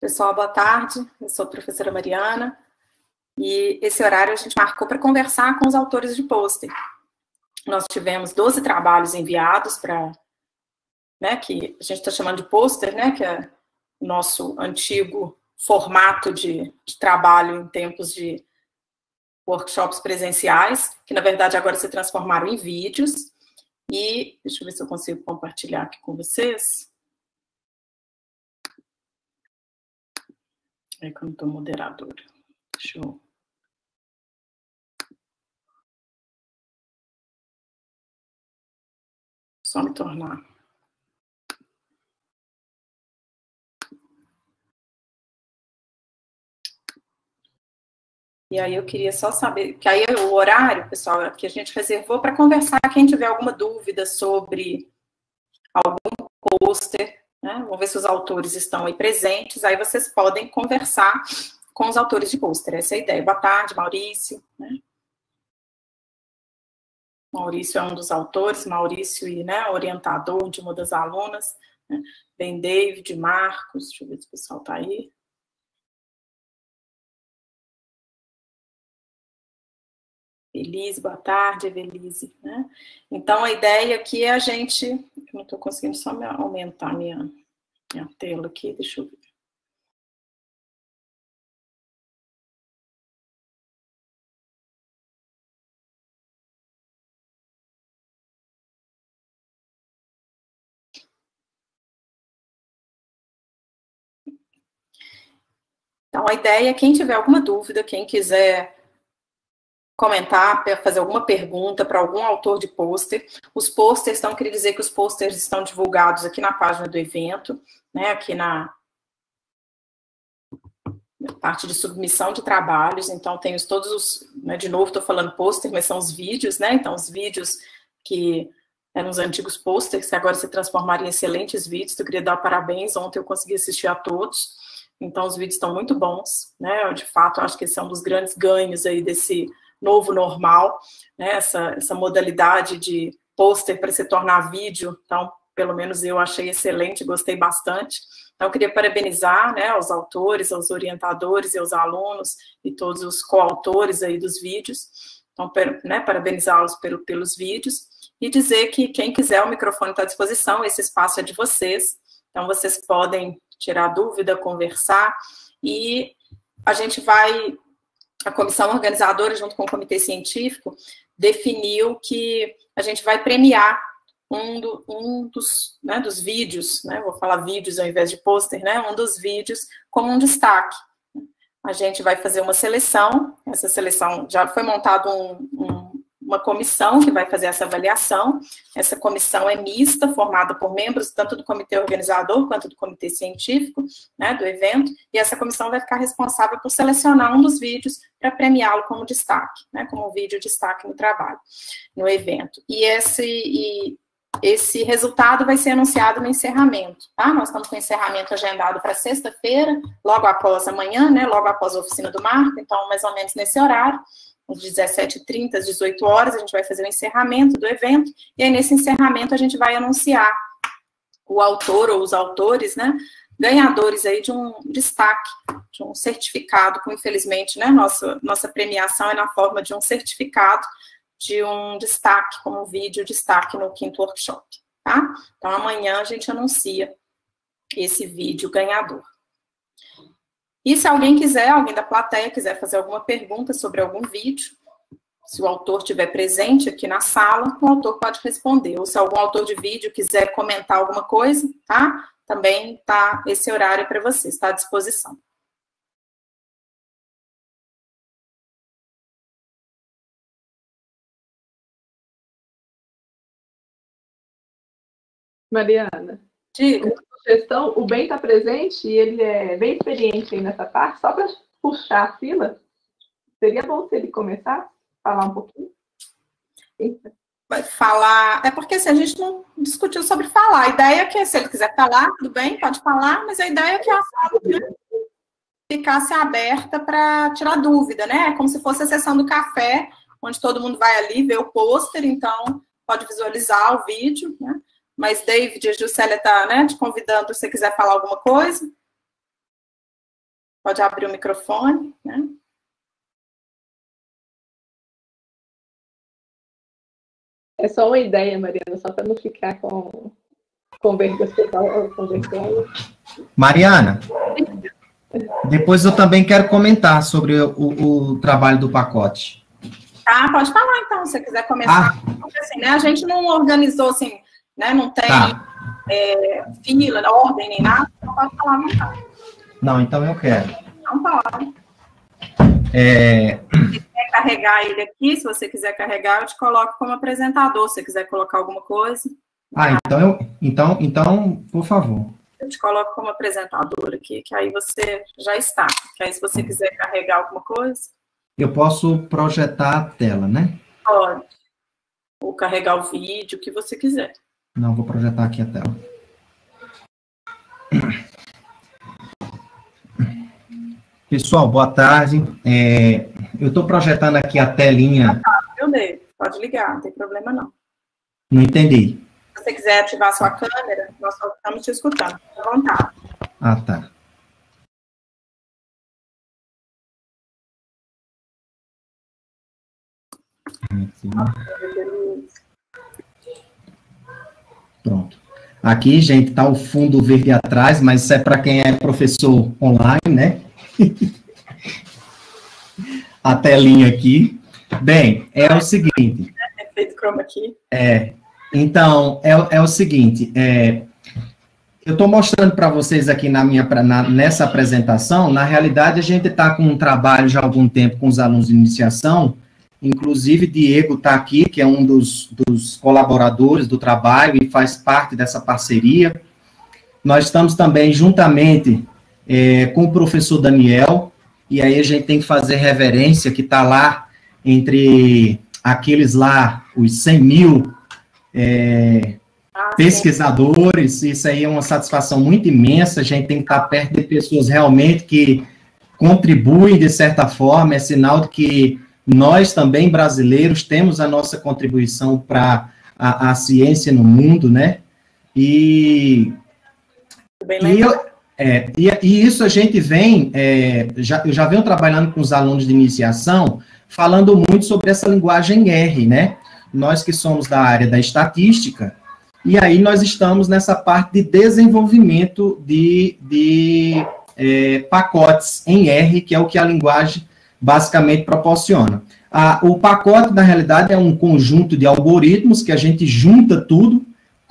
Pessoal, boa tarde. Eu sou a professora Mariana e esse horário a gente marcou para conversar com os autores de pôster. Nós tivemos 12 trabalhos enviados para, que a gente está chamando de pôster, que é o nosso antigo formato de trabalho em tempos de workshops presenciais, que na verdade agora se transformaram em vídeos. E deixa eu ver se eu consigo compartilhar aqui com vocês. É que eu não estou moderadora. Deixa eu... Só me tornar. E aí eu queria só saber, que aí o horário, pessoal, que a gente reservou para conversar, quem tiver alguma dúvida sobre algum pôster, vamos ver se os autores estão aí presentes, aí vocês podem conversar com os autores de pôster, essa é a ideia. Boa tarde, Maurício. Maurício é um dos autores, Maurício e orientador de uma das alunas, Bem David, Marcos, deixa eu ver se o pessoal está aí. Evelise, boa tarde, Evelise. Então, a ideia aqui é a gente... Eu não estou conseguindo só aumentar minha tela aqui, deixa eu ver. Então, a ideia é quem tiver alguma dúvida, quem quiser comentar, fazer alguma pergunta para algum autor de pôster. Os pôsteres, então, queria dizer que os pôsteres estão divulgados aqui na página do evento, aqui na parte de submissão de trabalhos. Então, tem todos os... de novo, estou falando pôster, mas são os vídeos, Então, os vídeos que eram os antigos pôsteres, que agora se transformaram em excelentes vídeos. Eu queria dar parabéns, ontem eu consegui assistir a todos. Então, os vídeos estão muito bons, De fato, eu acho que esse é um dos grandes ganhos aí desse novo normal, essa modalidade de pôster para se tornar vídeo. Então, pelo menos eu achei excelente, gostei bastante. Então, eu queria parabenizar, os autores, os orientadores e os alunos e todos os coautores aí dos vídeos. Então, parabenizá-los pelos vídeos e dizer que quem quiser, o microfone está à disposição, esse espaço é de vocês. Então, vocês podem tirar dúvida, conversar, e a gente vai, a comissão organizadora, junto com o comitê científico, definiu que a gente vai premiar um dos vídeos, vou falar vídeos ao invés de pôster, um dos vídeos como um destaque. A gente vai fazer uma seleção, essa seleção já foi montada uma comissão que vai fazer essa avaliação. Essa comissão é mista, formada por membros tanto do comitê organizador quanto do comitê científico, do evento, e essa comissão vai ficar responsável por selecionar um dos vídeos para premiá-lo como destaque, como um vídeo destaque no trabalho, no evento. E esse resultado vai ser anunciado no encerramento, Nós estamos com o encerramento agendado para sexta-feira, logo após amanhã, logo após a oficina do Marco, então mais ou menos nesse horário, às 17h30, às 18 horas, a gente vai fazer o encerramento do evento, e aí nesse encerramento a gente vai anunciar o autor ou os autores, ganhadores aí de um destaque, de um certificado, que infelizmente, nossa premiação é na forma de um certificado, de um destaque, como um vídeo destaque no 5º workshop, Então amanhã a gente anuncia esse vídeo ganhador. E se alguém da plateia quiser fazer alguma pergunta sobre algum vídeo, se o autor estiver presente aqui na sala, o autor pode responder. Ou se algum autor de vídeo quiser comentar alguma coisa, também está esse horário para você, está à disposição. Mariana, diga. Uma sugestão, o Ben está presente e ele é bem experiente aí nessa parte, só para puxar a fila, seria bom se ele começar a falar um pouquinho. Vai falar, é porque assim, a gente não discutiu sobre falar, a ideia é que se ele quiser falar, tudo bem, pode falar, mas a ideia é que a sala ficasse aberta para tirar dúvida, Como se fosse a sessão do café, onde todo mundo vai ali ver o pôster, então pode visualizar o vídeo, Mas, David, a Juscelia está te convidando se você quiser falar alguma coisa. Pode abrir o microfone, né? É só uma ideia, Mariana, só para não ficar com conversando. Mariana, depois eu também quero comentar sobre o trabalho do pacote. Tá, pode falar então, se você quiser começar. Porque assim, né, a gente não organizou assim, né, não tem fila, ordem, nem nada, então pode falar, não tá. Não, então eu quero. Não pode. Se você quer carregar ele aqui, se você quiser carregar, eu te coloco como apresentador, se você quiser colocar alguma coisa. Então, por favor. Eu te coloco como apresentador aqui, que aí você já está. Que aí, se você quiser carregar alguma coisa... Eu posso projetar a tela, né? Pode. Ou carregar o vídeo, o que você quiser. Não, vou projetar aqui a tela. Pessoal, boa tarde. Eu estou projetando aqui a telinha... Eu dei. Pode ligar, não tem problema não. Não entendi. Se você quiser ativar a sua câmera, nós só estamos te escutando. Fique à vontade. Ah, tá. Pronto. Aqui, gente, está o fundo verde atrás, mas isso é para quem é professor online, né? A telinha aqui. Bem, é o seguinte... Efeito chroma key. Então, é o seguinte, eu estou mostrando para vocês aqui nessa apresentação, na realidade a gente está com um trabalho já há algum tempo com os alunos de iniciação, inclusive Diego está aqui, que é um dos colaboradores do trabalho e faz parte dessa parceria. Nós estamos também juntamente com o professor Daniel, e aí a gente tem que fazer reverência, que está lá entre aqueles lá, os 100 mil pesquisadores, isso aí é uma satisfação muito imensa, a gente tem que estar perto de pessoas realmente que contribuem de certa forma, é sinal de que nós também, brasileiros, temos a nossa contribuição para a ciência no mundo, né? E isso a gente vem, eu já venho trabalhando com os alunos de iniciação, falando muito sobre essa linguagem R, né? Nós que somos da área da estatística, e aí nós estamos nessa parte de desenvolvimento de pacotes em R, que é o que a linguagem basicamente proporciona. O pacote, na realidade, é um conjunto de algoritmos que a gente junta tudo,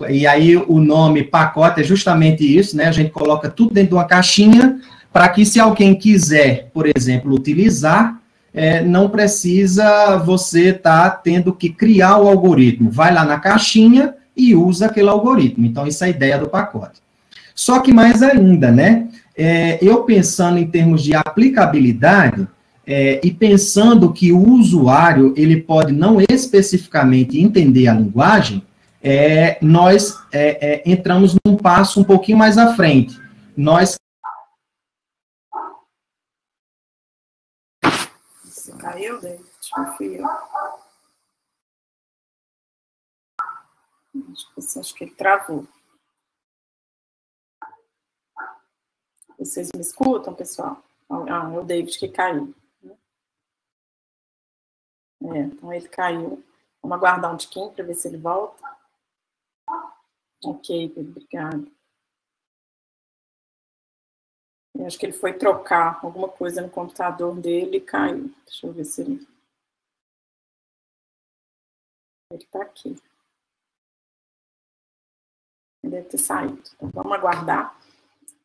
e aí o nome pacote é justamente isso, né? A gente coloca tudo dentro de uma caixinha, para que se alguém quiser, por exemplo, utilizar, não precisa você estar tendo que criar o algoritmo. Vai lá na caixinha e usa aquele algoritmo. Então, isso é a ideia do pacote. Só que mais ainda, né? Eu pensando em termos de aplicabilidade, e pensando que o usuário, ele pode não especificamente entender a linguagem, nós entramos num passo um pouquinho mais à frente. Nós... Você caiu, David? Fui eu. Acho que ele travou. Vocês me escutam, pessoal? É o David que caiu. Então ele caiu. Vamos aguardar um tiquinho para ver se ele volta. Ok, Pedro, obrigada. Eu acho que ele foi trocar alguma coisa no computador dele e caiu. Deixa eu ver se ele... Ele está aqui. Ele deve ter saído. Então, vamos aguardar.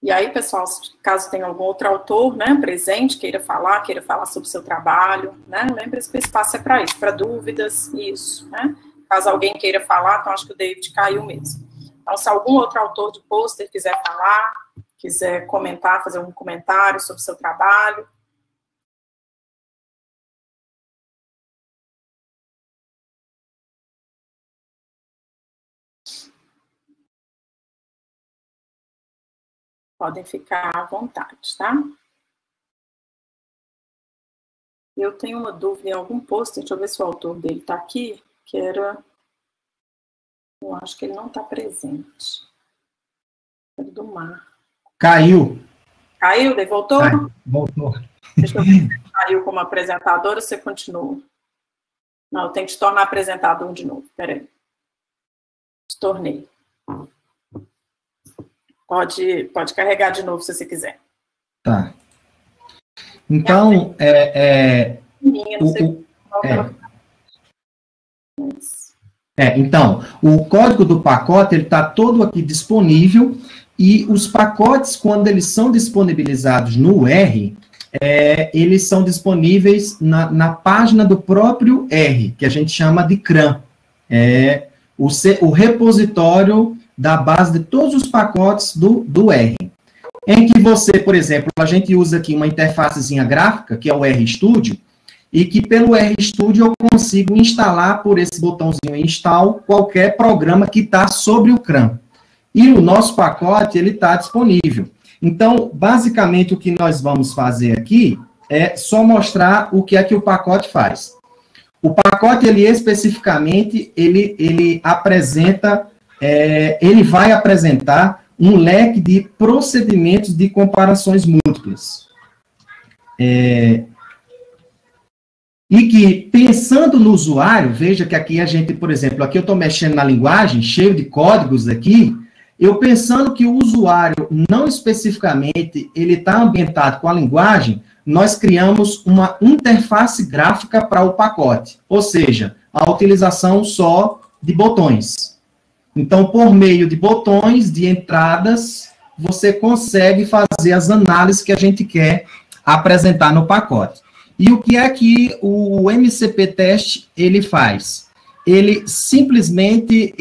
E aí, pessoal, caso tenha algum outro autor, né, presente, queira falar sobre o seu trabalho, né, lembre-se que o espaço é para isso, para dúvidas, isso, né. Caso alguém queira falar, então acho que o David caiu mesmo. Então, se algum outro autor de pôster quiser falar, quiser comentar, fazer um comentário sobre o seu trabalho. Podem ficar à vontade, tá? Eu tenho uma dúvida em algum pôster, deixa eu ver se o autor dele está aqui, que era... Eu acho que ele não está presente. Era do Mar. Caiu. Caiu, daí voltou? Voltou. Deixa eu ver se caiu como apresentadora, você continua. Não, eu tenho que te tornar apresentador de novo. Peraí. Te tornei. Pode carregar de novo se você quiser. Tá. Então, então, o código do pacote, ele está todo aqui disponível, e os pacotes, quando eles são disponibilizados no R, eles são disponíveis na página do próprio R, que a gente chama de CRAN. O repositório da base de todos os pacotes do R. Em que você, por exemplo, a gente usa aqui uma interfacezinha gráfica, que é o RStudio, e que pelo RStudio eu consigo instalar por esse botãozinho Install qualquer programa que está sobre o CRAN. E o nosso pacote, ele está disponível. Então, basicamente, o que nós vamos fazer aqui é só mostrar o que é que o pacote faz. O pacote, ele especificamente, ele apresenta, ele vai apresentar um leque de procedimentos de comparações múltiplas. E que, pensando no usuário, veja que aqui a gente, por exemplo, aqui eu estou mexendo na linguagem, cheio de códigos aqui, eu pensando que o usuário, não especificamente, ele está ambientado com a linguagem, nós criamos uma interface gráfica para o pacote, ou seja, a utilização só de botões. Então, por meio de botões, de entradas, você consegue fazer as análises que a gente quer apresentar no pacote. E o que é que o MCP Test ele faz? Ele simplesmente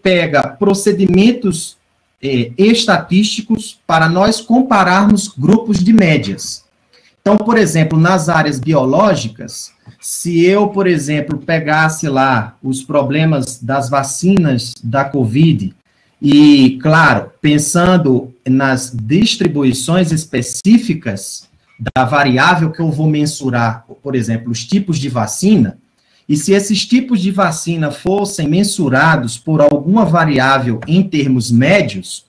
pega procedimentos estatísticos para nós compararmos grupos de médias. Então, por exemplo, nas áreas biológicas, se eu, por exemplo, pegasse lá os problemas das vacinas da COVID e, claro, pensando nas distribuições específicas da variável que eu vou mensurar, por exemplo, os tipos de vacina, e se esses tipos de vacina fossem mensurados por alguma variável em termos médios,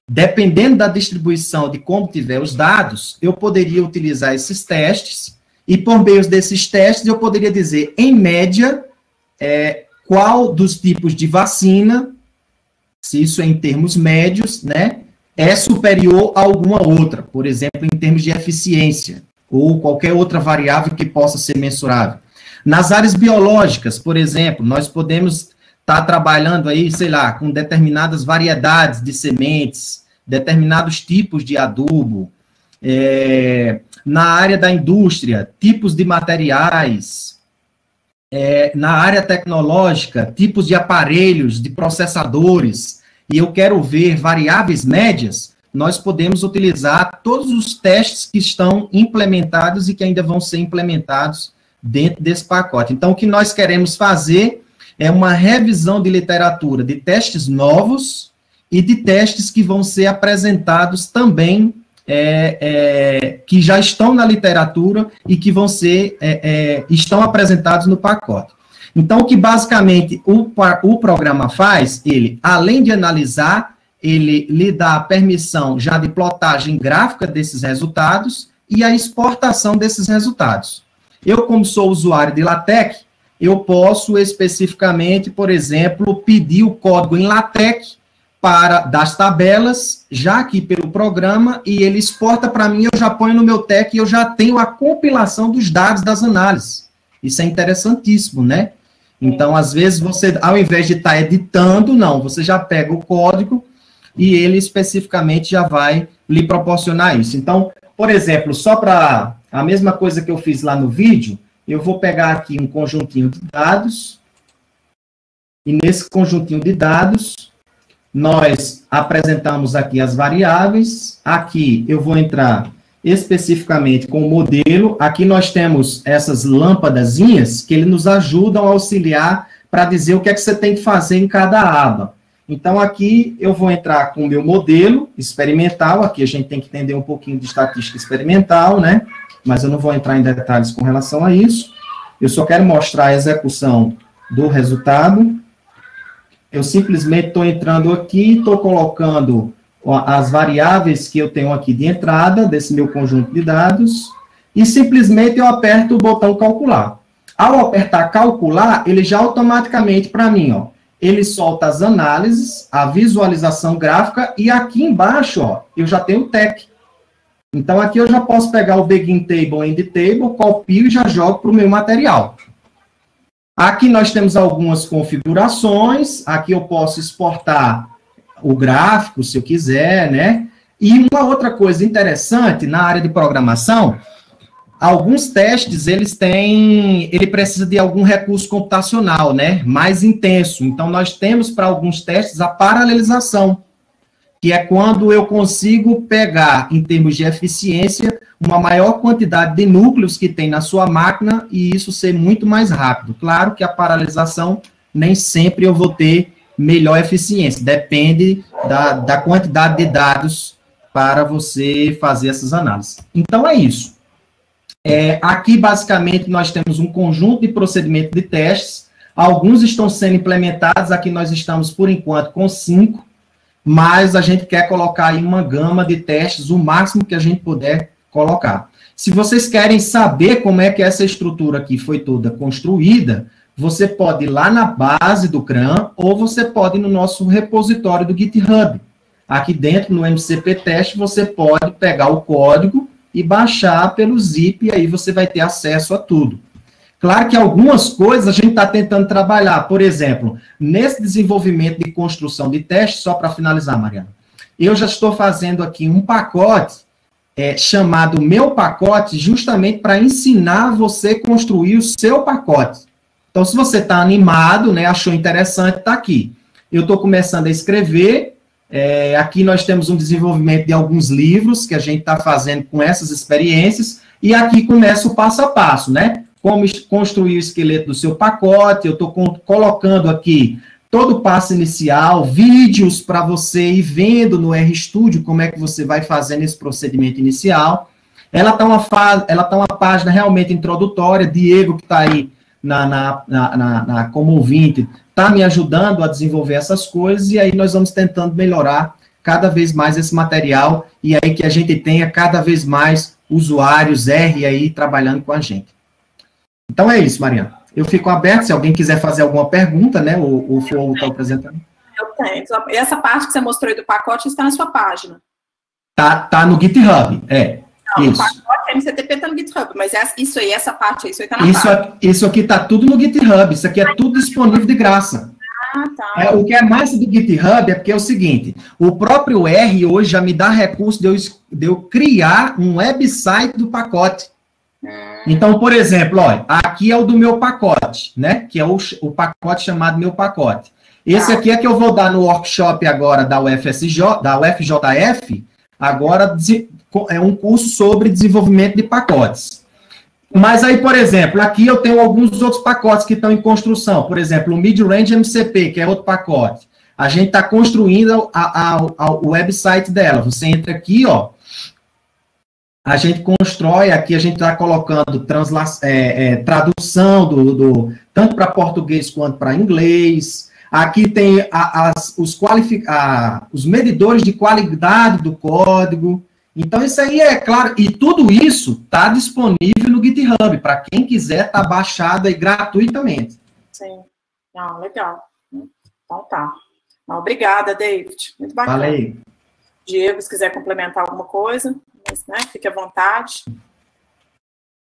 dependendo da distribuição de como tiver os dados, eu poderia utilizar esses testes, e por meio desses testes eu poderia dizer, em média, qual dos tipos de vacina, se isso é em termos médios, né, é superior a alguma outra, por exemplo, em termos de eficiência, ou qualquer outra variável que possa ser mensurável. Nas áreas biológicas, por exemplo, nós podemos estar trabalhando aí, sei lá, com determinadas variedades de sementes, determinados tipos de adubo, na área da indústria, tipos de materiais, na área tecnológica, tipos de aparelhos, de processadores, e eu quero ver variáveis médias, nós podemos utilizar todos os testes que estão implementados e que ainda vão ser implementados dentro desse pacote. Então, o que nós queremos fazer é uma revisão de literatura de testes novos e de testes que vão ser apresentados também, que já estão na literatura e que vão ser, estão apresentados no pacote. Então, o que basicamente o programa faz, ele, além de analisar, ele lhe dá a permissão já de plotagem gráfica desses resultados e a exportação desses resultados. Eu, como sou usuário de LaTeX, eu posso especificamente, por exemplo, pedir o código em LaTeX das tabelas, já aqui pelo programa, e ele exporta para mim, eu já ponho no meu TEC e eu já tenho a compilação dos dados das análises. Isso é interessantíssimo, né? Então, às vezes, você, ao invés de estar editando, não, você já pega o código e ele especificamente já vai lhe proporcionar isso. Então, por exemplo, só para a mesma coisa que eu fiz lá no vídeo, eu vou pegar aqui um conjuntinho de dados, e nesse conjuntinho de dados, nós apresentamos aqui as variáveis, aqui eu vou entrar especificamente com o modelo, aqui nós temos essas lâmpadazinhas que ele nos ajudam a auxiliar para dizer o que é que você tem que fazer em cada aba. Então, aqui eu vou entrar com o meu modelo experimental, aqui a gente tem que entender um pouquinho de estatística experimental, né? Mas eu não vou entrar em detalhes com relação a isso. Eu só quero mostrar a execução do resultado. Eu simplesmente estou entrando aqui, estou colocando as variáveis que eu tenho aqui de entrada desse meu conjunto de dados e simplesmente eu aperto o botão calcular. Ao apertar calcular, ele já automaticamente para mim, ó, ele solta as análises, a visualização gráfica e aqui embaixo, ó, eu já tenho o TEC. Então aqui eu já posso pegar o Begin Table, End Table, copio e já jogo para o meu material. Aqui nós temos algumas configurações, aqui eu posso exportar o gráfico, se eu quiser, né? E uma outra coisa interessante, na área de programação, alguns testes, ele precisa de algum recurso computacional, né? Mais intenso. Então, nós temos para alguns testes a paralelização, que é quando eu consigo pegar, em termos de eficiência, uma maior quantidade de núcleos que tem na sua máquina e isso ser muito mais rápido. Claro que a paralelização, nem sempre eu vou ter melhor eficiência, depende da quantidade de dados para você fazer essas análises. Então, é isso. Aqui, basicamente, nós temos um conjunto de procedimentos de testes, alguns estão sendo implementados, aqui nós estamos, por enquanto, com 5, mas a gente quer colocar aí uma gama de testes, o máximo que a gente puder colocar. Se vocês querem saber como é que essa estrutura aqui foi toda construída, você pode ir lá na base do CRAN, ou você pode ir no nosso repositório do GitHub. Aqui dentro, no MCP Test, você pode pegar o código e baixar pelo zip, e aí você vai ter acesso a tudo. Claro que algumas coisas a gente está tentando trabalhar. Por exemplo, nesse desenvolvimento de construção de teste, só para finalizar, Mariana, eu já estou fazendo aqui um pacote chamado Meu Pacote, justamente para ensinar você a construir o seu pacote. Então, se você está animado, né, achou interessante, está aqui. Eu estou começando a escrever. Aqui nós temos um desenvolvimento de alguns livros que a gente está fazendo com essas experiências, e aqui começa o passo a passo, né? Como construir o esqueleto do seu pacote, eu estou colocando aqui todo o passo inicial, vídeos para você ir vendo no RStudio como é que você vai fazendo esse procedimento inicial. Ela está uma página realmente introdutória, Diego, que está aí como ouvinte, está me ajudando a desenvolver essas coisas, e aí nós vamos tentando melhorar cada vez mais esse material, e aí que a gente tenha cada vez mais usuários R aí trabalhando com a gente. Então é isso, Mariana. Eu fico aberto, se alguém quiser fazer alguma pergunta, né, o Flow está apresentando. Eu tenho. Essa parte que você mostrou aí do pacote está na sua página. Tá no GitHub, Não, isso. O pacote MCTP está no GitHub, mas isso aí está na página. Isso aqui está tudo no GitHub, isso aqui é tudo disponível de graça. Ah, tá. O que é massa do GitHub é porque é o seguinte, o próprio R hoje já me dá recurso de eu criar um website do pacote. Então, por exemplo, olha, aqui é o do meu pacote, né? Que é o pacote chamado Meu Pacote. Esse aqui é que eu vou dar no workshop agora da UFJF, agora é um curso sobre desenvolvimento de pacotes. Mas aí, por exemplo, aqui eu tenho alguns outros pacotes que estão em construção. Por exemplo, o Mid-Range MCP, que é outro pacote. A gente está construindo o website dela. Você entra aqui, ó. A gente constrói, aqui a gente está colocando tradução tanto para português quanto para inglês. Aqui tem os medidores de qualidade do código. Então, isso aí é claro, e tudo isso está disponível no GitHub, para quem quiser, está baixado aí gratuitamente. Sim, legal. Então tá. Obrigada, David. Muito bacana. Falei. Diego, se quiser complementar alguma coisa, né, fique à vontade.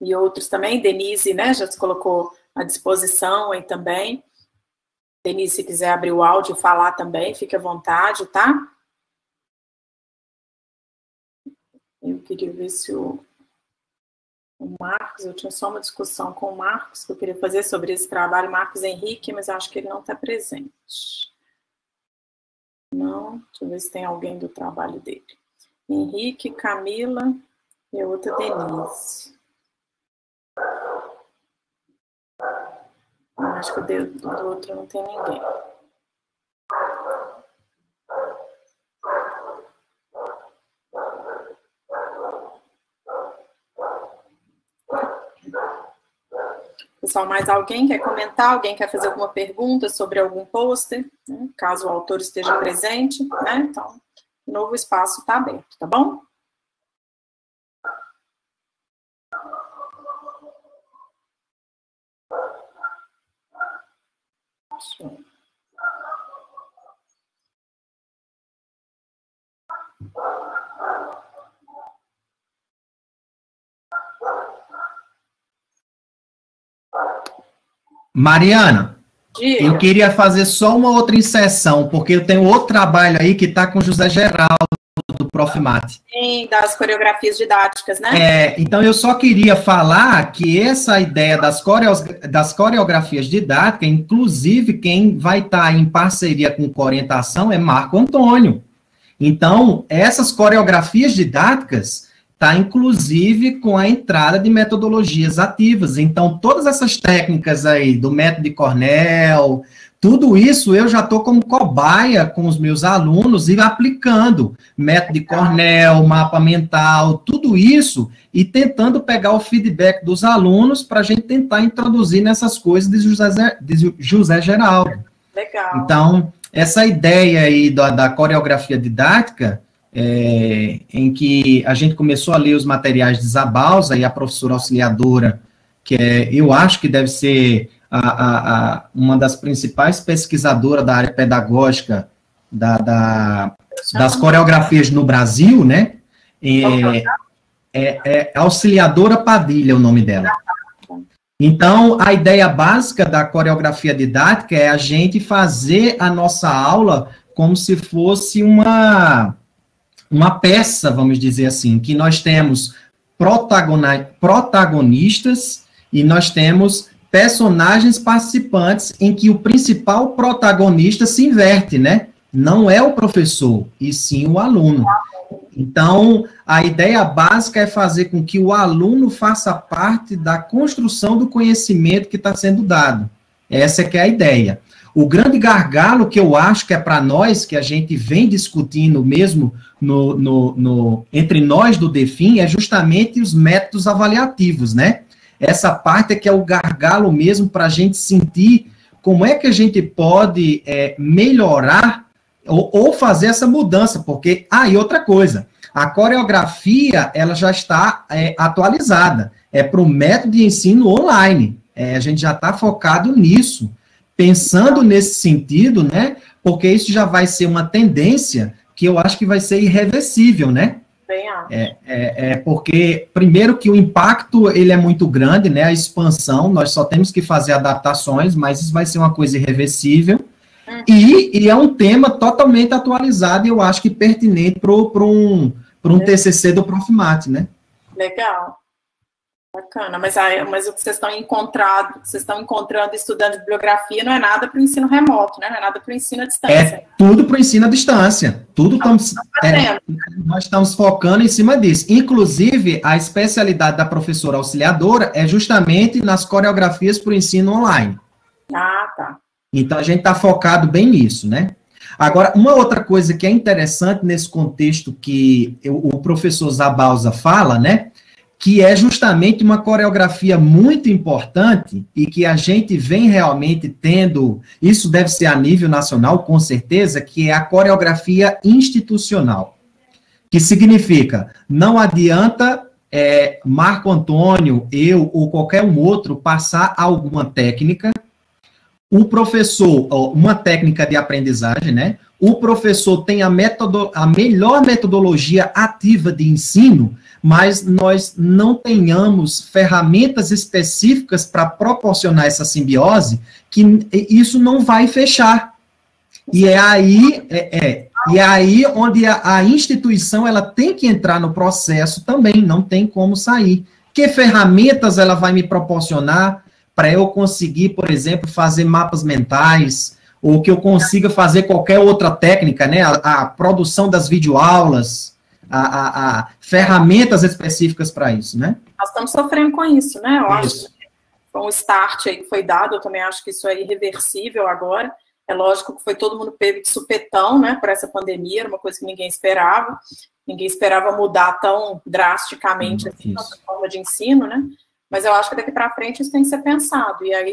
E outros também, Denise, né, já se colocou à disposição aí também. Denise, se quiser abrir o áudio e falar também, fique à vontade, tá? Eu queria ver se o Marcos, eu tinha só uma discussão com o Marcos, que eu queria fazer sobre esse trabalho, Marcos Henrique, mas acho que ele não está presente. Não, deixa eu ver se tem alguém do trabalho dele. Henrique, Camila e a outra Denise. Acho que do outro não tem ninguém. Pessoal, mais alguém quer comentar? Alguém quer fazer alguma pergunta sobre algum pôster? Né? Caso o autor esteja presente, né? Então, de novo o espaço está aberto, tá bom? Mariana, Diga. eu queria fazer só uma outra inserção, porque eu tenho outro trabalho aí que está com o José Geraldo, do Profimate. Sim, das coreografias didáticas, né? Então, eu só queria falar que essa ideia das coreografias didáticas, inclusive quem vai estar em parceria com orientação é Marco Antônio. Então, essas coreografias didáticas está, inclusive, com a entrada de metodologias ativas. Então, todas essas técnicas aí, do método de Cornell, tudo isso eu já estou como cobaia com os meus alunos e aplicando método de Cornell, mapa mental, tudo isso, e tentando pegar o feedback dos alunos para a gente tentar introduzir nessas coisas de José Geraldo. Legal. Então, essa ideia aí da coreografia didática, em que a gente começou a ler os materiais de Zabalza e a professora auxiliadora, que eu acho que deve ser uma das principais pesquisadoras da área pedagógica das coreografias no Brasil, né? Auxiliadora Padilha, é o nome dela. Então, a ideia básica da coreografia didática é a gente fazer a nossa aula como se fosse uma peça, vamos dizer assim, que nós temos protagonistas e nós temos personagens participantes em que o principal protagonista se inverte, né? Não é o professor, e sim o aluno. Então, a ideia básica é fazer com que o aluno faça parte da construção do conhecimento que está sendo dado. Essa é que é a ideia. O grande gargalo que eu acho que é para nós, que a gente vem discutindo mesmo entre nós do DEFIM, é justamente os métodos avaliativos, né? Essa parte é que é o gargalo mesmo para a gente sentir como é que a gente pode melhorar ou fazer essa mudança, porque, e outra coisa, a coreografia, ela já está atualizada, é para o método de ensino online, a gente já está focado nisso, pensando nesse sentido, né, porque isso já vai ser uma tendência que eu acho que vai ser irreversível, né? Porque, primeiro, que o impacto, ele é muito grande, né, a expansão, nós só temos que fazer adaptações, mas isso vai ser uma coisa irreversível, e é um tema totalmente atualizado, e eu acho que pertinente para um TCC do Profimate, né? Legal. Bacana, mas o que vocês estão encontrando estudando bibliografia não é nada para o ensino remoto, né? Não é nada para o ensino à distância. É tudo para o ensino à distância. Nós estamos focando em cima disso. Inclusive, a especialidade da professora auxiliadora é justamente nas coreografias para o ensino online. Tá. Então, a gente está focado bem nisso, né? Agora, uma outra coisa que é interessante nesse contexto que o professor Zabalza fala, né? Que é justamente uma coreografia muito importante e que a gente vem realmente tendo, isso deve ser a nível nacional, com certeza, que é a coreografia institucional. Que significa, não adianta Marco Antônio, eu ou qualquer um outro passar alguma técnica, o professor, uma técnica de aprendizagem, né? O professor tem a melhor metodologia ativa de ensino, mas nós não tenhamos ferramentas específicas para proporcionar essa simbiose, que isso não vai fechar. E é aí onde a instituição ela tem que entrar no processo também, não tem como sair. Que ferramentas ela vai me proporcionar para eu conseguir, por exemplo, fazer mapas mentais, ou que eu consiga fazer qualquer outra técnica, né? A produção das videoaulas, a ferramentas específicas para isso, né? Nós estamos sofrendo com isso, né? Eu acho que foi um start aí que foi dado, eu também acho que isso é irreversível agora. É lógico que foi todo mundo pego de supetão, né, por essa pandemia, era uma coisa que ninguém esperava mudar tão drasticamente assim, a nossa forma de ensino, né? Mas eu acho que daqui para frente isso tem que ser pensado, e aí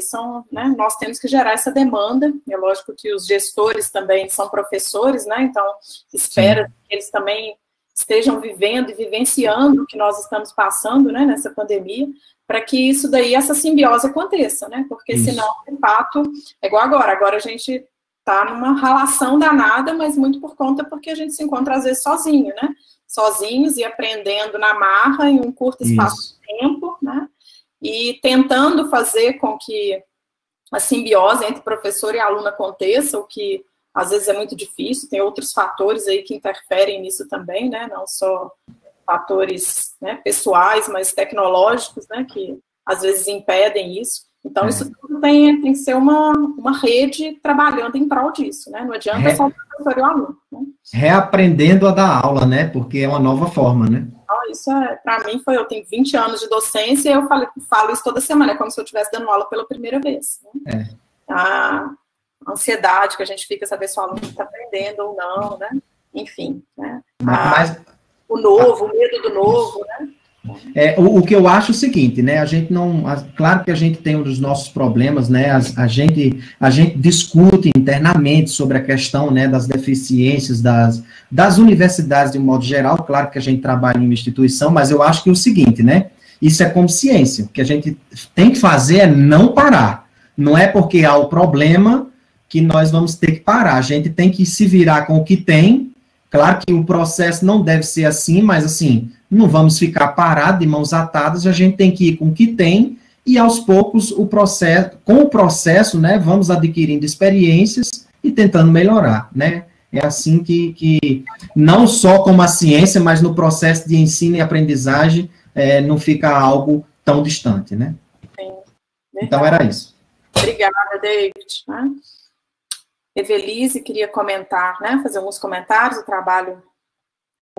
né, nós temos que gerar essa demanda. É lógico que os gestores também são professores, né, então espera que eles também estejam vivendo e vivenciando o que nós estamos passando, né, nessa pandemia, para que isso daí, essa simbiose aconteça, né, porque senão, de fato, é igual agora a gente está numa ralação danada, mas muito por conta porque a gente se encontra às vezes sozinho, né, sozinhos e aprendendo na marra em um curto espaço de tempo, né, e tentando fazer com que a simbiose entre professor e aluno aconteça, o que às vezes é muito difícil, tem outros fatores aí que interferem nisso também, né, não só fatores, né, pessoais, mas tecnológicos, né, que às vezes impedem isso. Então, isso tudo tem que ser uma rede trabalhando em prol disso, né, não adianta só o professor e o aluno. Né? Reaprendendo a dar aula, né, porque é uma nova forma, né. Isso para mim eu tenho 20 anos de docência e eu falo isso toda semana, é como se eu estivesse dando aula pela primeira vez. Né? A ansiedade que a gente fica saber se o aluno está aprendendo ou não, né? Enfim, né? O novo, o medo do novo, né? O que eu acho é o seguinte, né, a gente não, claro que a gente tem um dos nossos problemas, né, a gente discute internamente sobre a questão, né, das deficiências das universidades de um modo geral, claro que a gente trabalha em uma instituição, mas eu acho que é o seguinte, né, isso é como ciência, o que a gente tem que fazer é não parar, não é porque há o problema que nós vamos ter que parar, a gente tem que se virar com o que tem. Claro que o processo não deve ser assim, mas assim, não vamos ficar parados de mãos atadas, a gente tem que ir com o que tem, e aos poucos, com o processo, né, vamos adquirindo experiências e tentando melhorar, né, é assim que não só como a ciência, mas no processo de ensino e aprendizagem, não fica algo tão distante, né. Sim, então era isso. Obrigada, David. Evelise queria comentar, né, fazer alguns comentários do trabalho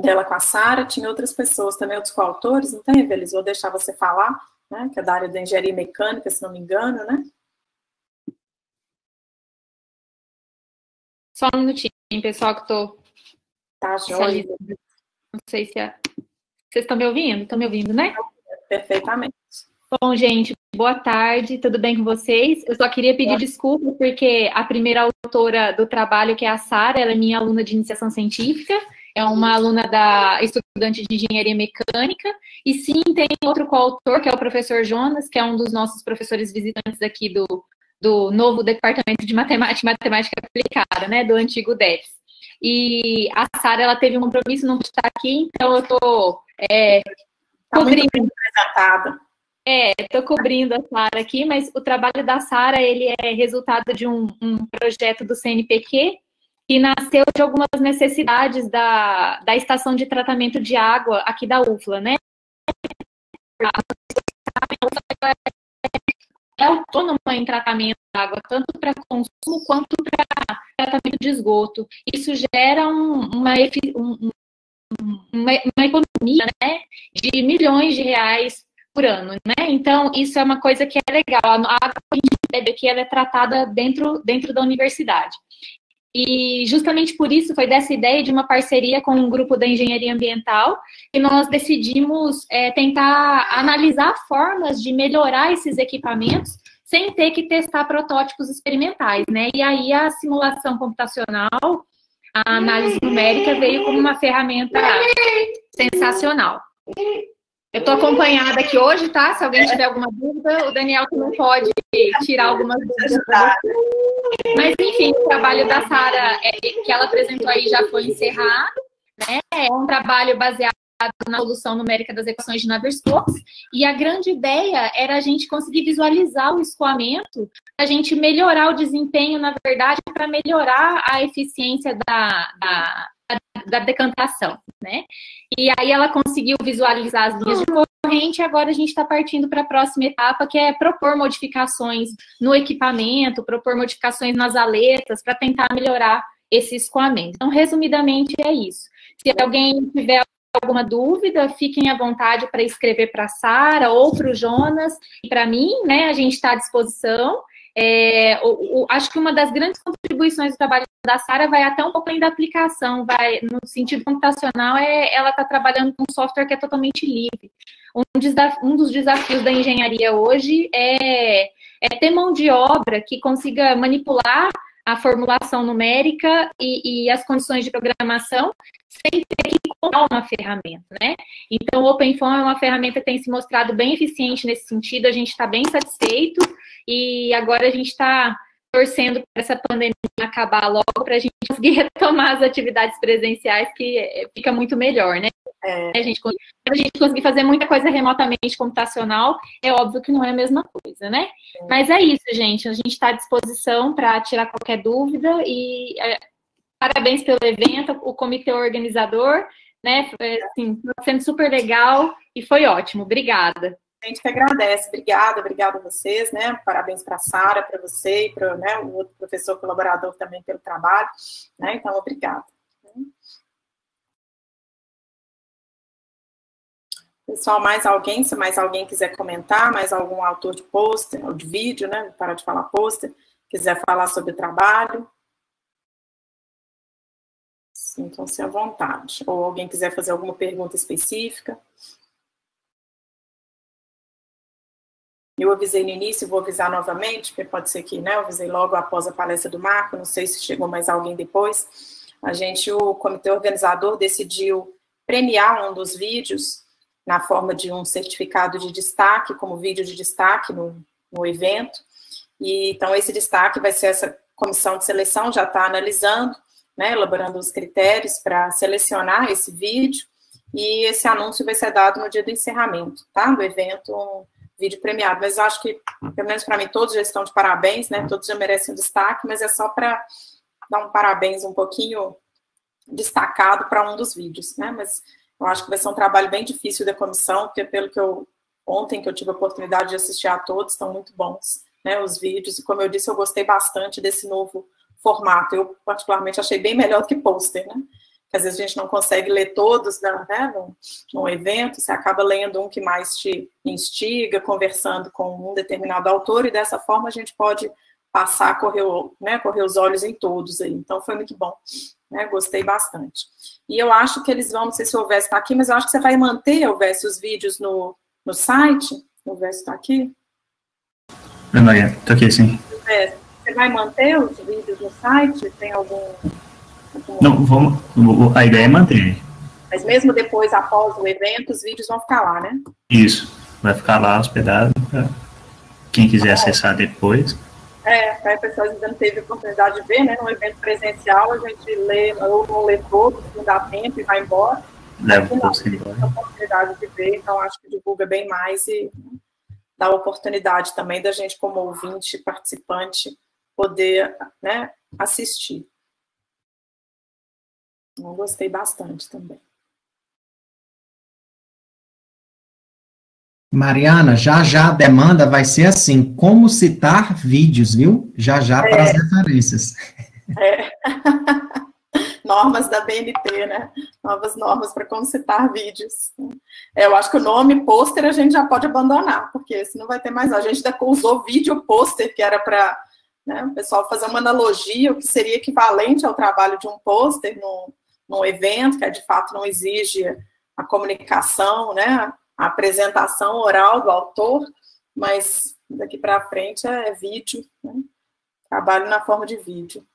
dela com a Sara. Tinha outras pessoas também, outros coautores, não tem, Evelise? Vou deixar você falar, né, que é da área da engenharia mecânica, se não me engano, né? Só um minutinho, pessoal, que estou... Tá, joia. Não sei se vocês estão me ouvindo? Estão me ouvindo, né? Perfeitamente. Bom, gente, boa tarde, tudo bem com vocês? Eu só queria pedir desculpa, porque a primeira autora do trabalho, que é a Sara, ela é minha aluna de iniciação científica, é uma aluna estudante de engenharia mecânica, e sim, tem outro coautor, que é o professor Jonas, que é um dos nossos professores visitantes aqui do novo departamento de matemática e matemática aplicada, né, do antigo DEFS. E a Sara, ela teve um compromisso, não está aqui, então eu estou cobrindo. Muito apresentada. Estou cobrindo a Sara aqui, mas o trabalho da Sara, ele é resultado de um projeto do CNPq, que nasceu de algumas necessidades da estação de tratamento de água aqui da UFLA, né? É autônoma em tratamento de água, tanto para consumo quanto para tratamento de esgoto. Isso gera uma economia, né, de milhões de reais por ano, né? Então, isso é uma coisa que é legal. A água que a gente bebe aqui, ela é tratada dentro da universidade. E justamente por isso foi dessa ideia de uma parceria com um grupo da engenharia ambiental que nós decidimos tentar analisar formas de melhorar esses equipamentos sem ter que testar protótipos experimentais, né? E aí a simulação computacional, a análise numérica veio como uma ferramenta sensacional. Eu estou acompanhada aqui hoje, tá? Se alguém tiver alguma dúvida, o Daniel que não pode tirar algumas dúvidas. Mas, enfim, o trabalho da Sara, que ela apresentou aí, já foi encerrado, né? É um trabalho baseado na solução numérica das equações de Navier-Stokes, e a grande ideia era a gente conseguir visualizar o escoamento, a gente melhorar o desempenho, na verdade, para melhorar a eficiência da decantação, né? E aí ela conseguiu visualizar as linhas de corrente, e agora a gente está partindo para a próxima etapa, que é propor modificações no equipamento, propor modificações nas aletas, para tentar melhorar esse escoamento. Então, resumidamente, é isso. Se alguém tiver alguma dúvida, fiquem à vontade para escrever para a Sara ou para o Jonas e para mim, né? A gente está à disposição. Acho que uma das grandes contribuições do trabalho da Sara vai até um pouco além da aplicação, vai no sentido computacional, ela está trabalhando com software que é totalmente livre. Um dos desafios da engenharia hoje é ter mão de obra que consiga manipular a formulação numérica e as condições de programação sem ter que comprar uma ferramenta, né? Então, o OpenFOAM é uma ferramenta que tem se mostrado bem eficiente nesse sentido, a gente está bem satisfeito e agora a gente está torcendo para essa pandemia acabar logo para a gente conseguir retomar as atividades presenciais, que fica muito melhor, né? A gente conseguir fazer muita coisa remotamente computacional, é óbvio que não é a mesma coisa, né? Mas é isso, gente. A gente está à disposição para tirar qualquer dúvida e parabéns pelo evento, o comitê organizador, né? Assim, tá sendo super legal e foi ótimo. Obrigada. A gente que agradece. Obrigada a vocês, né? Parabéns para a Sara, para você e para, né, o outro professor colaborador também pelo trabalho, né? Então, obrigada. Pessoal, se mais alguém quiser comentar, mais algum autor de pôster, ou de vídeo, né? Parar de falar pôster, quiser falar sobre o trabalho, sintam-se à vontade. Ou alguém quiser fazer alguma pergunta específica. Eu avisei no início, vou avisar novamente, porque pode ser que, né, eu avisei logo após a palestra do Marco, não sei se chegou mais alguém depois. O comitê organizador decidiu premiar um dos vídeos na forma de um certificado de destaque, como vídeo de destaque no evento. E, então, esse destaque vai ser essa comissão de seleção, já está analisando, né, elaborando os critérios para selecionar esse vídeo, e esse anúncio vai ser dado no dia do encerramento, tá, do evento, um vídeo premiado. Mas eu acho que, pelo menos para mim, todos já estão de parabéns, né, todos já merecem um destaque, mas é só para dar um parabéns um pouquinho destacado para um dos vídeos, né, mas eu acho que vai ser um trabalho bem difícil da comissão, porque ontem que eu tive a oportunidade de assistir a todos, estão muito bons, né, os vídeos, e como eu disse, eu gostei bastante desse novo formato. Eu, particularmente, achei bem melhor do que pôster, né, que às vezes a gente não consegue ler todos, né, num evento, você acaba lendo um que mais te instiga, conversando com um determinado autor, e dessa forma a gente pode passar, correr os olhos em todos aí. Então, foi muito bom, né, gostei bastante. E eu acho que eles vão, não sei se o Elvésio está aqui, mas eu acho que você vai manter, Elvésio, os vídeos no site. O Elvésio está aqui? Estou aqui, sim. Você vai manter os vídeos no site? Tem algum... Não, a ideia é manter. Mas mesmo depois, após o evento, os vídeos vão ficar lá, né? Isso, vai ficar lá hospedado para quem quiser acessar depois. Para as pessoas ainda não teve oportunidade de ver, né? Num evento presencial, a gente lê, ou não lê todos, não dá tempo e vai embora. Leva o curso embora. Tem a oportunidade de ver, então acho que divulga bem mais e dá a oportunidade também da gente, como ouvinte, participante, poder, né, assistir. Eu gostei bastante também. Mariana, já a demanda vai ser assim, como citar vídeos, viu? Já para as referências. Normas da BNT, né? Novas normas para como citar vídeos. Eu acho que o nome pôster a gente já pode abandonar, porque senão vai ter mais. A gente usou vídeo pôster, que era para, né, o pessoal fazer uma analogia, o que seria equivalente ao trabalho de um pôster num evento, que de fato não exige a comunicação, né? A apresentação oral do autor, mas daqui para frente é vídeo, né? Trabalho na forma de vídeo.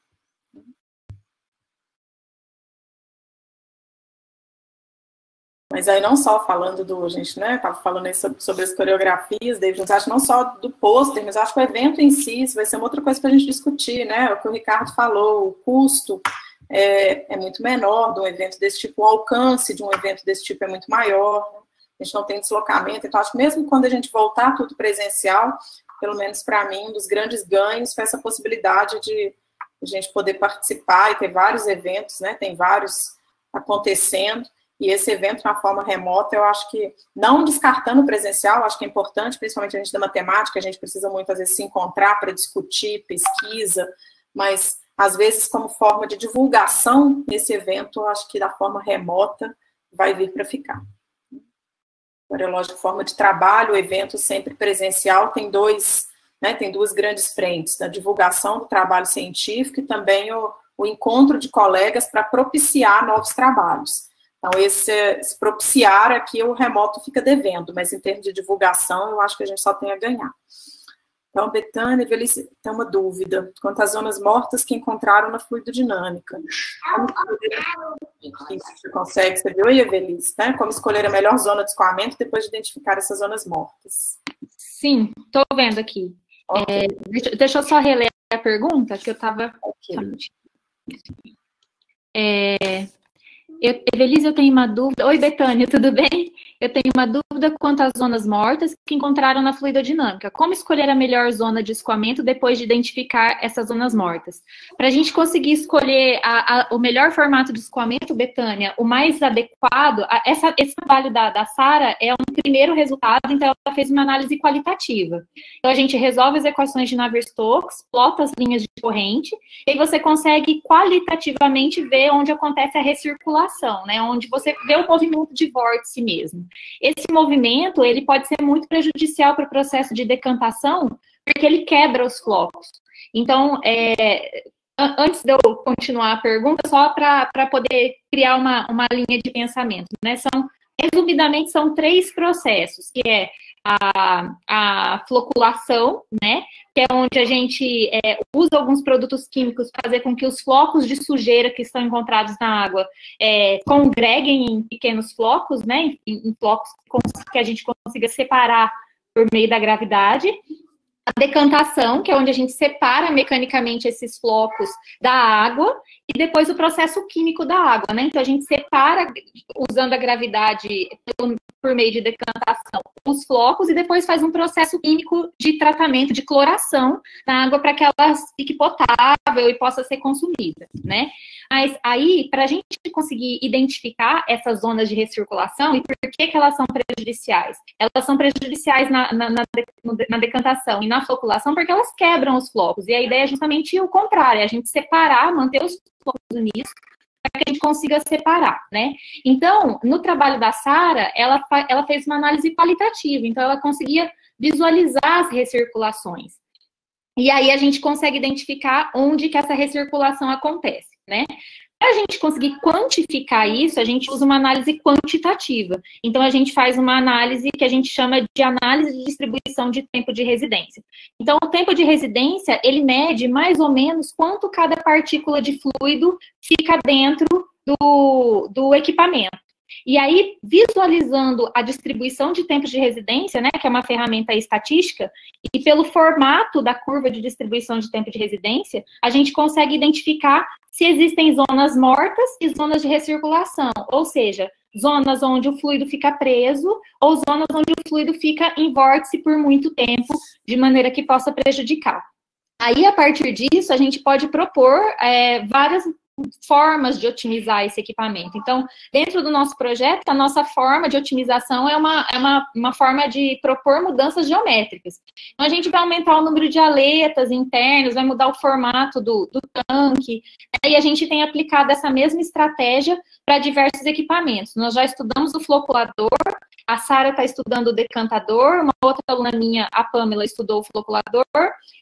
Mas aí não só falando a gente, né, estava falando aí sobre as coreografias, David, acho não só do pôster, mas acho que o evento em si, isso vai ser uma outra coisa para a gente discutir, né, o que o Ricardo falou, o custo é muito menor de um evento desse tipo, o alcance de um evento desse tipo é muito maior, né? A gente não tem deslocamento, então acho que mesmo quando a gente voltar tudo presencial, pelo menos para mim, um dos grandes ganhos foi essa possibilidade de a gente poder participar e ter vários eventos, né, tem vários acontecendo, e esse evento na forma remota, eu acho que, não descartando o presencial, acho que é importante, principalmente a gente da matemática, a gente precisa muitas vezes se encontrar para discutir, pesquisa, mas às vezes como forma de divulgação, esse evento, eu acho que da forma remota vai vir para ficar. Agora, lógico, forma de trabalho, o evento sempre presencial, tem dois né, tem duas grandes frentes, a divulgação do trabalho científico e também o encontro de colegas para propiciar novos trabalhos. Então, esse propiciar aqui, o remoto fica devendo, mas em termos de divulgação, eu acho que a gente só tem a ganhar. Então, Betânia, Velhice, tem uma dúvida. Quanto às zonas mortas que encontraram na fluidodinâmica. Você consegue, você viu aí, Velhice, né? Como escolher a melhor zona de escoamento depois de identificar essas zonas mortas. Sim, estou vendo aqui. Okay. Deixa eu só reler a pergunta, que eu estava... Okay. Evelise, eu tenho uma dúvida. Oi, Betânia, tudo bem? Eu tenho uma dúvida quanto às zonas mortas que encontraram na fluidodinâmica. Como escolher a melhor zona de escoamento depois de identificar essas zonas mortas? Para a gente conseguir escolher o melhor formato de escoamento, Betânia, o mais adequado, esse trabalho da Sara é um primeiro resultado, então ela fez uma análise qualitativa. Então a gente resolve as equações de Navier-Stokes, plota as linhas de corrente, e aí você consegue qualitativamente ver onde acontece a recirculação, né? Onde você vê o movimento de vórtice mesmo. Esse movimento, ele pode ser muito prejudicial para o processo de decantação, porque ele quebra os flocos. Então, antes de eu continuar a pergunta, só para poder criar uma linha de pensamento, né? Resumidamente, são 3 processos, que é a floculação, né? Que é onde a gente usa alguns produtos químicos para fazer com que os flocos de sujeira que estão encontrados na água congreguem em pequenos flocos, né? Em flocos que a gente consiga separar por meio da gravidade. A decantação, que é onde a gente separa mecanicamente esses flocos da água, e depois o processo químico da água, né? Então, a gente separa, usando a gravidade por meio de decantação, os flocos, e depois faz um processo químico de tratamento, de cloração na água para que ela fique potável e possa ser consumida, né? Mas aí, para a gente conseguir identificar essas zonas de recirculação, e por que elas são prejudiciais? Elas são prejudiciais na decantação e na floculação porque elas quebram os flocos. E a ideia é justamente o contrário, é a gente separar, manter os flocos unidos, para que a gente consiga separar, né? Então, no trabalho da Sara, ela fez uma análise qualitativa, então ela conseguia visualizar as recirculações. E aí a gente consegue identificar onde que essa recirculação acontece, né? Para a gente conseguir quantificar isso, a gente usa uma análise quantitativa. Então, a gente faz uma análise que a gente chama de análise de distribuição de tempo de residência. Então, o tempo de residência, ele mede mais ou menos quanto cada partícula de fluido fica dentro do equipamento. E aí, visualizando a distribuição de tempos de residência, né, que é uma ferramenta estatística, e pelo formato da curva de distribuição de tempo de residência, a gente consegue identificar se existem zonas mortas e zonas de recirculação, ou seja, zonas onde o fluido fica preso ou zonas onde o fluido fica em vórtice por muito tempo, de maneira que possa prejudicar. Aí, a partir disso, a gente pode propor várias formas de otimizar esse equipamento. Então, dentro do nosso projeto, a nossa forma de otimização é uma forma de propor mudanças geométricas. Então, a gente vai aumentar o número de aletas internas, vai mudar o formato do tanque, e a gente tem aplicado essa mesma estratégia para diversos equipamentos. Nós já estudamos o floculador, a Sara está estudando o decantador, uma outra aluna minha, a Pamela, estudou o floculador,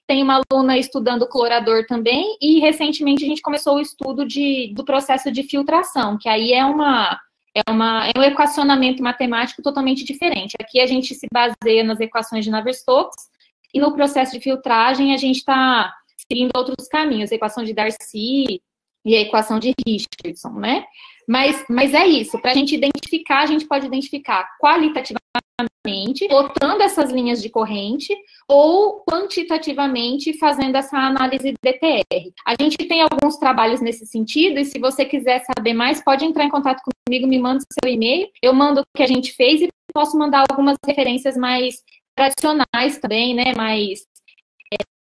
tem uma aluna estudando o clorador também, e recentemente a gente começou o estudo do processo de filtração, que aí é um equacionamento matemático totalmente diferente. Aqui a gente se baseia nas equações de Navier-Stokes, e no processo de filtragem a gente está seguindo outros caminhos, a equação de Darcy e a equação de Richardson, né? Mas é isso, para a gente identificar, a gente pode identificar qualitativamente, botando essas linhas de corrente, ou quantitativamente fazendo essa análise DTR. A gente tem alguns trabalhos nesse sentido, e se você quiser saber mais, pode entrar em contato comigo, me manda o seu e-mail, eu mando o que a gente fez e posso mandar algumas referências mais tradicionais também, né, mais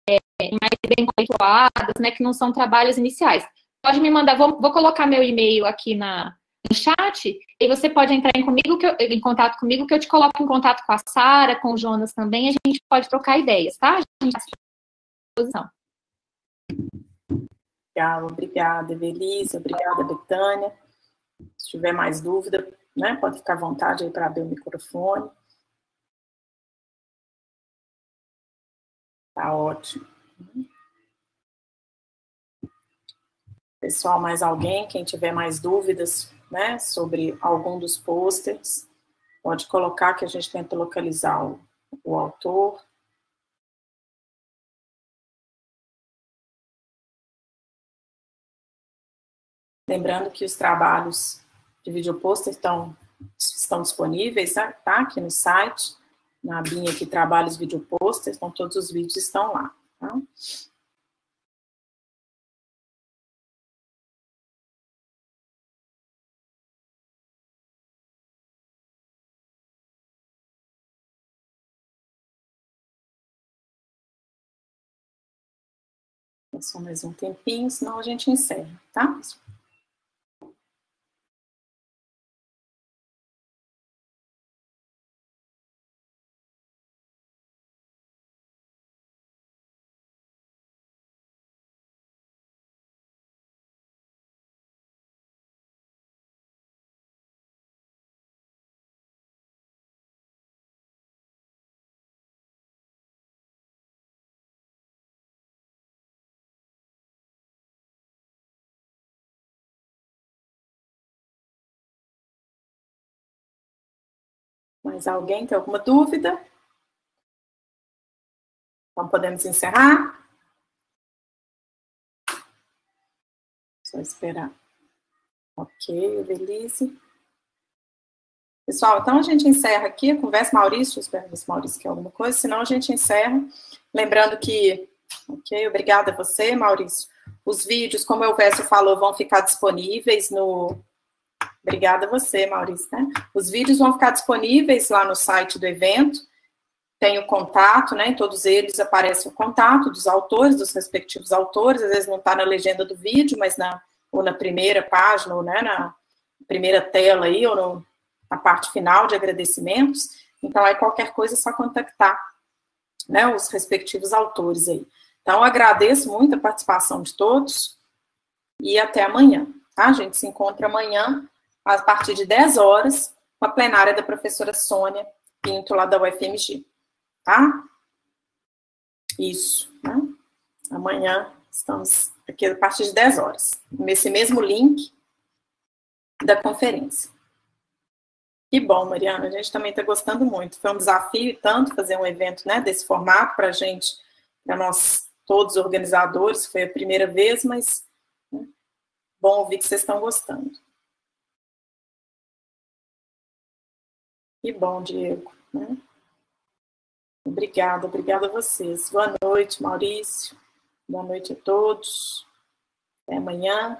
bem conceituadas, né, que não são trabalhos iniciais. Pode me mandar, vou colocar meu e-mail aqui no chat, e você pode entrar em contato comigo, que eu te coloco em contato com a Sara, com o Jonas também, a gente pode trocar ideias, tá? A gente está à disposição. Legal, obrigada, Evelise, obrigada, Betânia. Se tiver mais dúvida, né, pode ficar à vontade aí para abrir o microfone. Tá ótimo. Pessoal, mais alguém? Quem tiver mais dúvidas, né, sobre algum dos pôsteres, pode colocar que a gente tenta localizar o autor. Lembrando que os trabalhos de videopôster estão disponíveis, tá? Aqui no site, na abinha aqui, trabalhos videopôster, então todos os vídeos estão lá, tá? Só mais um tempinho, senão a gente encerra, tá? Mais alguém tem alguma dúvida? Então, podemos encerrar? Só esperar. Ok, Evelise. Pessoal, então a gente encerra aqui a conversa. Maurício, eu espero que o Maurício quer alguma coisa, senão a gente encerra. Lembrando que, ok, obrigada a você, Maurício. Os vídeos, como o Elvésio falou, vão ficar disponíveis no... Obrigada a você, Maurício, né? Os vídeos vão ficar disponíveis lá no site do evento. Tem o contato, né? Em todos eles aparece o contato dos autores, dos respectivos autores. Às vezes não está na legenda do vídeo, mas ou na primeira página, ou né, na primeira tela aí, ou na parte final de agradecimentos. Então, aí qualquer coisa é só contactar, né, os respectivos autores aí. Então, eu agradeço muito a participação de todos e até amanhã, tá? A gente se encontra amanhã, a partir de 10 horas, com a plenária da professora Sônia Pinto, lá da UFMG, tá? Isso, né? Amanhã estamos aqui a partir de 10 horas, nesse mesmo link da conferência. Que bom, Mariana, a gente também está gostando muito. Foi um desafio e tanto fazer um evento, né, desse formato para a gente, para nós todos os organizadores, foi a primeira vez, mas né, bom ouvir que vocês estão gostando. Que bom, Diego, né? Obrigada a vocês. Boa noite, Maurício. Boa noite a todos. Até amanhã.